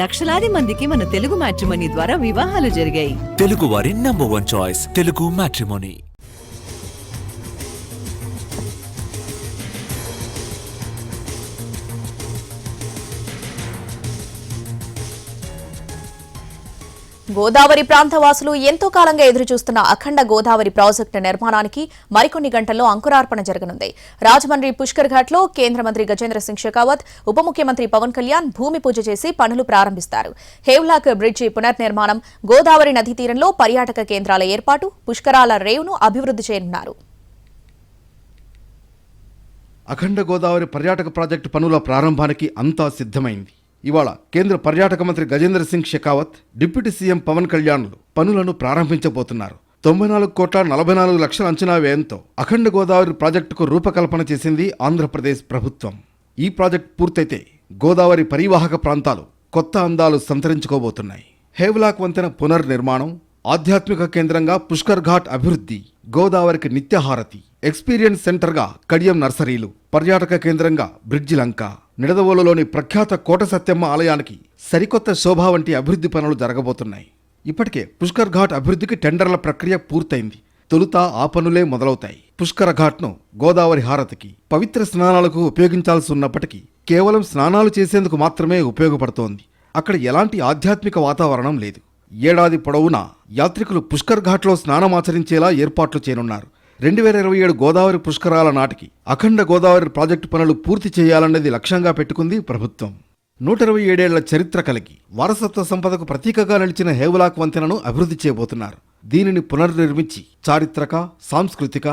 లక్షలాది మందికి మన తెలుగు మ్యాట్రిమోనీ ద్వారా వివాహాలు జరిగాయి. తెలుగు వారి number 1 choice Telugu matrimony. Godavari ప్రాంత వాసులు ఎంతో కాలంగా ఎదురుచూస్తున్న అఖండ గోదావరి ప్రాజెక్టు నిర్మాణానికి మరికొన్ని గంటల్లో అంకురార్పణ జరగనుంది. రాజమండ్రి పుష్కర్ ఘాట్ లో కేంద్ర మంత్రి గజేంద్ర సింగ్ షెకావత్, ఉప ముఖ్యమంత్రి పవన్ కళ్యాణ్ భూమి పూజ చేసి పనులు ప్రారంభిస్తారు. హేవ్లాక్ బ్రిడ్జి పునర్నిర్మాణం, గోదావరి నదీ తీరంలో పర్యాటక కేంద్రాల ఏర్పాటు, పుష్కరాల రేవును అభివృద్ధి చేయనున్నారు. అఖండ గోదావరి పర్యాటక ప్రాజెక్టు పనుల ప్రారంభానికి అంతా సిద్ధమైంది. ఇవాళ కేంద్ర పర్యాటక మంత్రి గజేంద్ర సింగ్ షెకావత్, డిప్యూటీ సీఎం పవన్ కళ్యాణ్లు పనులను ప్రారంభించబోతున్నారు. 94,44,00,000 అంచనా వ్యయంతో అఖండ గోదావరి ప్రాజెక్టుకు రూపకల్పన చేసింది ఆంధ్రప్రదేశ్ ప్రభుత్వం. ఈ ప్రాజెక్టు పూర్తయితే గోదావరి పరివాహక ప్రాంతాలు కొత్త అందాలు సంతరించుకోబోతున్నాయి. హేవ్లాక్ వంతెన పునర్నిర్మాణం, ఆధ్యాత్మిక కేంద్రంగా పుష్కర్ ఘాట్ అభివృద్ధి, గోదావరికి నిత్యహారతి, ఎక్స్పీరియన్స్ సెంటర్గా కడియం నర్సరీలు, పర్యాటక కేంద్రంగా బ్రిడ్జి లంక, నిడదవోలులోని ప్రఖ్యాత కోట సత్యమ్మ ఆలయానికి సరికొత్త శోభ వంటి అభివృద్ధి పనులు జరగబోతున్నాయి. ఇప్పటికే పుష్కర్ ఘాట్ అభివృద్ధికి టెండర్ల ప్రక్రియ పూర్తయింది. తొలుత ఆ పనులే మొదలవుతాయి. పుష్కర ఘాట్ను గోదావరి హారతికి, పవిత్ర స్నానాలకు ఉపయోగించాల్సి ఉన్నప్పటికీ కేవలం స్నానాలు చేసేందుకు మాత్రమే ఉపయోగపడుతోంది. అక్కడ ఎలాంటి ఆధ్యాత్మిక వాతావరణం లేదు. ఏడాది పొడవునా యాత్రికులు పుష్కర్ ఘాట్లో స్నానమాచరించేలా ఏర్పాట్లు చేయనున్నారు. 2027 గోదావరి పుష్కరాల నాటికి అఖండ గోదావరి ప్రాజెక్టు పనులు పూర్తి చేయాలన్నది లక్ష్యంగా పెట్టుకుంది ప్రభుత్వం. 127 ఏళ్ల చరిత్ర కలిగి వారసత్వ సంపదకు ప్రతీకగా నిలిచిన హేవ్లాక్ వంతెనను అభివృద్ధి చేయబోతున్నారు. దీనిని పునర్నిర్మించి చారిత్రక, సాంస్కృతిక,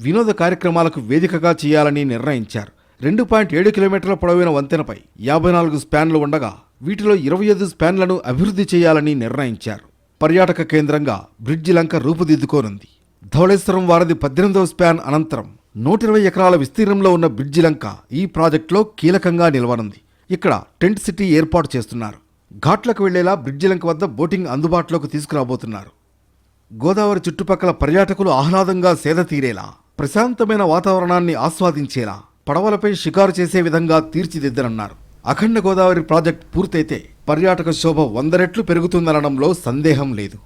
వినోద కార్యక్రమాలకు వేదికగా చేయాలని నిర్ణయించారు. 2.7 కిలోమీటర్ల పొడవైన వంతెనపై 54 స్పాన్లు ఉండగా వీటిలో 25 స్పాన్లను అభివృద్ధి చేయాలని నిర్ణయించారు. పర్యాటక కేంద్రంగా బ్రిడ్జి లంక రూపుదిద్దుకోనుంది. ధవళేశ్వరం వారధి 18వ స్పాన్ అనంతరం 120 ఎకరాల విస్తీర్ణంలో ఉన్న బ్రిడ్జి లంక ఈ ప్రాజెక్టులో కీలకంగా నిలవనుంది. ఇక్కడ టెంట్ సిటీ ఏర్పాటు చేస్తున్నారు. ఘాట్లకు వెళ్లేలా బ్రిడ్జి లంక వద్ద బోటింగ్ అందుబాటులోకి తీసుకురాబోతున్నారు. గోదావరి చుట్టుపక్కల పర్యాటకులు ఆహ్లాదంగా సేద తీరేలా, ప్రశాంతమైన వాతావరణాన్ని ఆస్వాదించేలా పడవలపై షికారు చేసే విధంగా తీర్చిదిద్దనున్నారు. అఖండ గోదావరి ప్రాజెక్టు పూర్తయితే పర్యాటక శోభ 100 రెట్లు పెరుగుతుందనడంలో సందేహం లేదు.